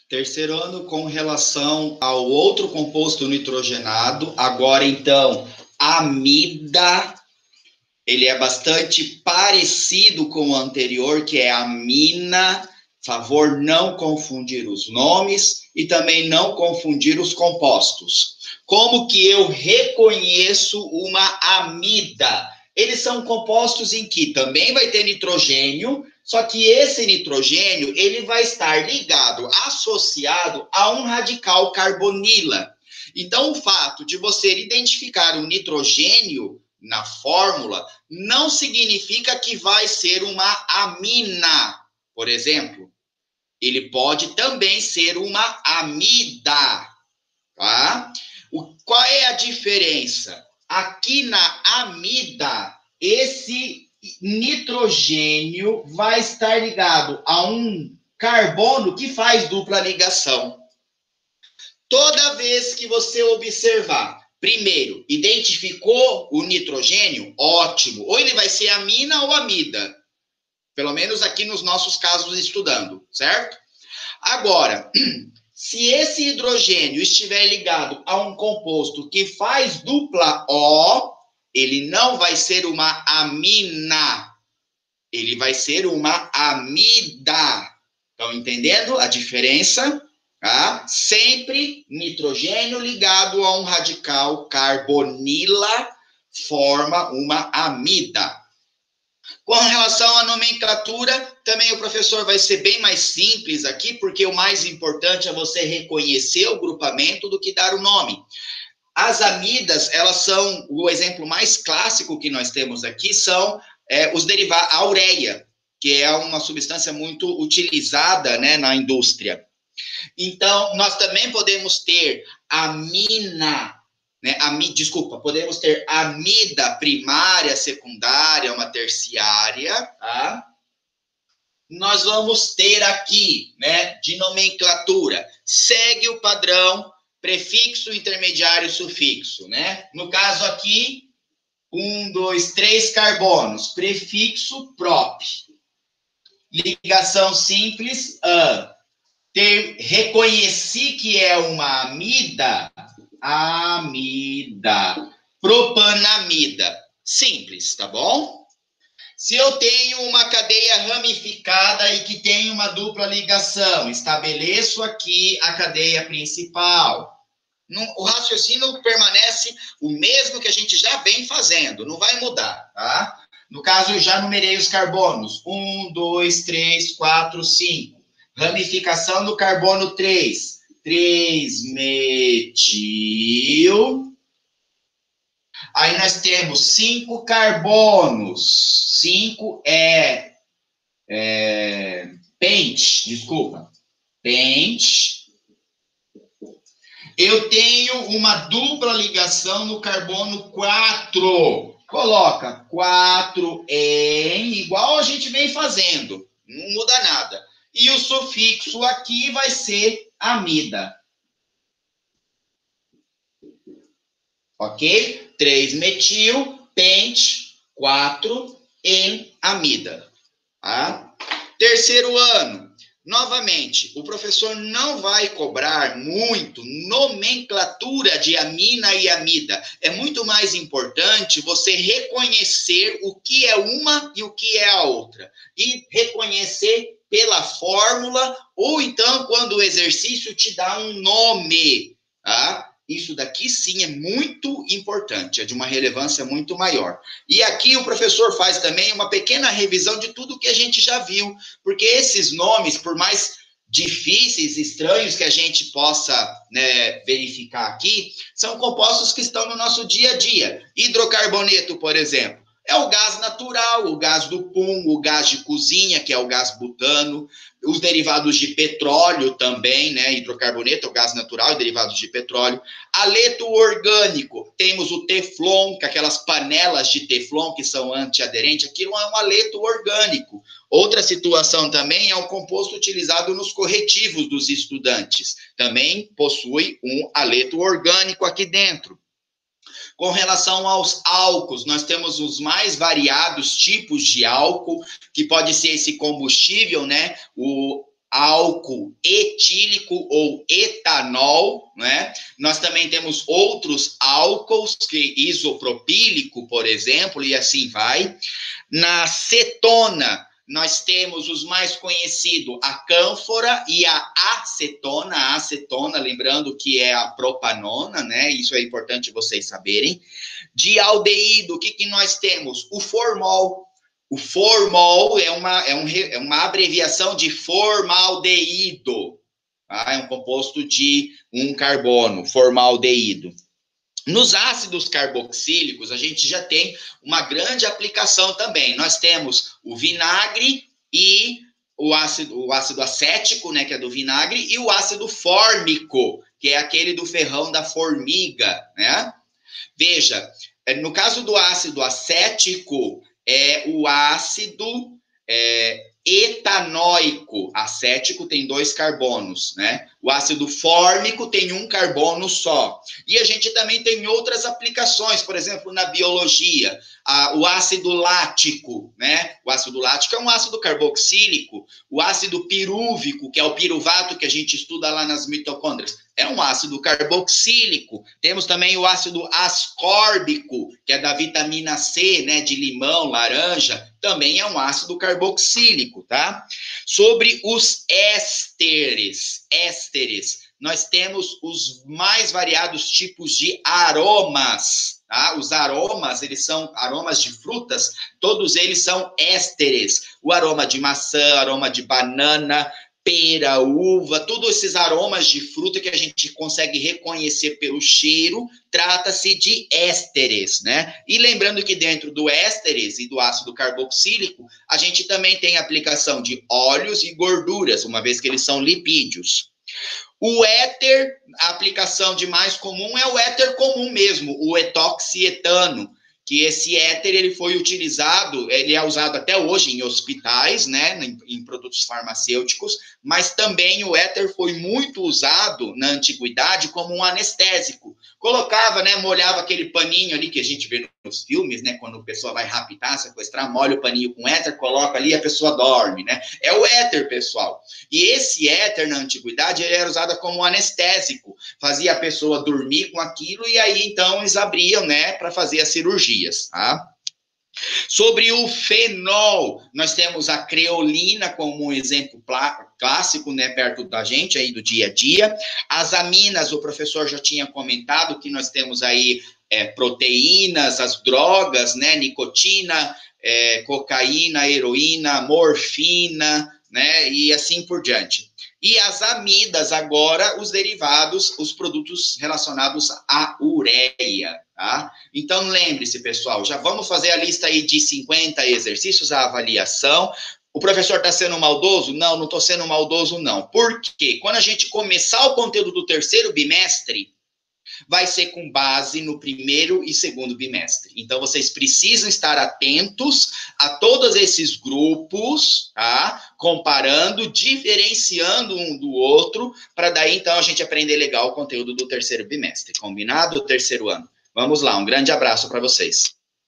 Terceiro ano com relação ao outro composto nitrogenado, agora então, amida, ele é bastante parecido com o anterior, que é amina, favor não confundir os nomes e também não confundir os compostos. Como que eu reconheço uma amida? Eles são compostos em que também vai ter nitrogênio, só que esse nitrogênio, ele vai estar ligado, associado a um radical carbonila. Então, o fato de você identificar um nitrogênio na fórmula não significa que vai ser uma amina, por exemplo. Ele pode também ser uma amida, tá? Qual é a diferença? Aqui na amida, esse nitrogênio vai estar ligado a um carbono que faz dupla ligação. Toda vez que você observar, primeiro, identificou o nitrogênio, ótimo. Ou ele vai ser amina ou amida. Pelo menos aqui nos nossos casos estudando, certo? Agora, se esse hidrogênio estiver ligado a um composto que faz dupla O, ele não vai ser uma amina, ele vai ser uma amida. Estão entendendo a diferença? Tá? Sempre nitrogênio ligado a um radical carbonila forma uma amida. Com relação à nomenclatura, também o professor vai ser bem mais simples aqui, porque o mais importante é você reconhecer o grupamento do que dar o nome. As amidas, elas são, o exemplo mais clássico que nós temos aqui são os derivados, a ureia, que é uma substância muito utilizada, né, na indústria. Então, nós também podemos ter amina, né, podemos ter amida primária, secundária, uma terciária, tá? Nós vamos ter aqui, né, de nomenclatura, segue o padrão prefixo, intermediário, sufixo, né? No caso aqui, 1, 2, 3 carbonos, prefixo prop. Ligação simples, reconheci que é uma amida, propanamida. Simples, tá bom? Se eu tenho uma cadeia ramificada e que tem uma dupla ligação, estabeleço aqui a cadeia principal. O raciocínio permanece o mesmo que a gente já vem fazendo, não vai mudar, tá? No caso, eu já numerei os carbonos. 1, 2, 3, 4, 5. Ramificação do carbono 3. 3-metil. Aí nós temos 5 carbonos. 5 pente, desculpa. Pente. Eu tenho uma dupla ligação no carbono 4. Coloca 4 em, igual a gente vem fazendo. Não muda nada. E o sufixo aqui vai ser amida. Ok? 3-metil, pente, 4 em amida. Tá? Terceiro ano. Novamente, o professor não vai cobrar muito nomenclatura de amina e amida. É muito mais importante você reconhecer o que é uma e o que é a outra. E reconhecer pela fórmula, ou então quando o exercício te dá um nome. Tá? Isso daqui sim é muito importante, é de uma relevância muito maior. E aqui o professor faz também uma pequena revisão de tudo que a gente já viu, porque esses nomes, por mais difíceis, estranhos que a gente possa, né, verificar aqui, são compostos que estão no nosso dia a dia. Hidrocarboneto, por exemplo, é o gás natural, o gás do pum, o gás de cozinha, que é o gás butano, os derivados de petróleo também, né? Hidrocarboneto, o gás natural e derivados de petróleo. Haleto orgânico, temos o teflon, que aquelas panelas de teflon que são antiaderentes, aquilo é um haleto orgânico. Outra situação também é o composto utilizado nos corretivos dos estudantes. Também possui um haleto orgânico aqui dentro. Com relação aos álcools, nós temos os mais variados tipos de álcool, que pode ser esse combustível, né? O álcool etílico ou etanol, né? Nós também temos outros álcools, que isopropílico, por exemplo, e assim vai. Na cetona, nós temos os mais conhecidos, a cânfora e a acetona. A acetona, lembrando que é a propanona, né? Isso é importante vocês saberem. De aldeído, o que nós temos? O formol. O formol é uma abreviação de formaldeído. Tá? É um composto de um carbono, formaldeído. Nos ácidos carboxílicos, a gente já tem uma grande aplicação também. Nós temos o vinagre e o ácido acético, né, que é do vinagre, e o ácido fórmico, que é aquele do ferrão da formiga, né? Veja, no caso do ácido acético, é o ácido etanóico. Acético tem 2 carbonos, né? O ácido fórmico tem 1 carbono só. E a gente também tem outras aplicações, por exemplo, na biologia, o ácido lático, né? O ácido lático é um ácido carboxílico. O ácido pirúvico, que é o piruvato que a gente estuda lá nas mitocôndrias, é um ácido carboxílico. Temos também o ácido ascórbico, que é da vitamina C, né, de limão, laranja, também é um ácido carboxílico, tá? Sobre os ésteres, nós temos os mais variados tipos de aromas, tá? Os aromas, eles são aromas de frutas, todos eles são ésteres. O aroma de maçã, aroma de banana, pera, uva, todos esses aromas de fruta que a gente consegue reconhecer pelo cheiro, trata-se de ésteres, né? E lembrando que dentro do ésteres e do ácido carboxílico, a gente também tem aplicação de óleos e gorduras, uma vez que eles são lipídios. O éter, a aplicação de mais comum é o éter comum mesmo, o etoxietano, que esse éter ele foi utilizado, ele é usado até hoje em hospitais, né, em produtos farmacêuticos, mas também o éter foi muito usado na antiguidade como um anestésico. Colocava, né, molhava aquele paninho ali que a gente vê nos filmes, né, quando a pessoa vai raptar, sequestrar, molha o paninho com éter, coloca ali e a pessoa dorme, né? É o éter, pessoal. E esse éter, na antiguidade, ele era usado como anestésico, fazia a pessoa dormir com aquilo e aí, então, eles abriam, né, para fazer as cirurgias, tá? Sobre o fenol, nós temos a creolina como um exemplo clássico, né, perto da gente, aí do dia a dia. As aminas, o professor já tinha comentado que nós temos aí proteínas, as drogas, né, nicotina, cocaína, heroína, morfina, né, e assim por diante. E as amidas, agora, os derivados, os produtos relacionados à ureia, tá? Então, lembre-se, pessoal, já vamos fazer a lista aí de 50 exercícios, a avaliação. O professor está sendo maldoso? Não, não estou sendo maldoso, não. Por quê? Quando a gente começar o conteúdo do 3º bimestre, vai ser com base no 1º e 2º bimestre. Então, vocês precisam estar atentos a todos esses grupos, tá? Comparando, diferenciando um do outro, para daí, então, a gente aprender legal o conteúdo do 3º bimestre. Combinado? O 3º ano. Vamos lá, um grande abraço para vocês.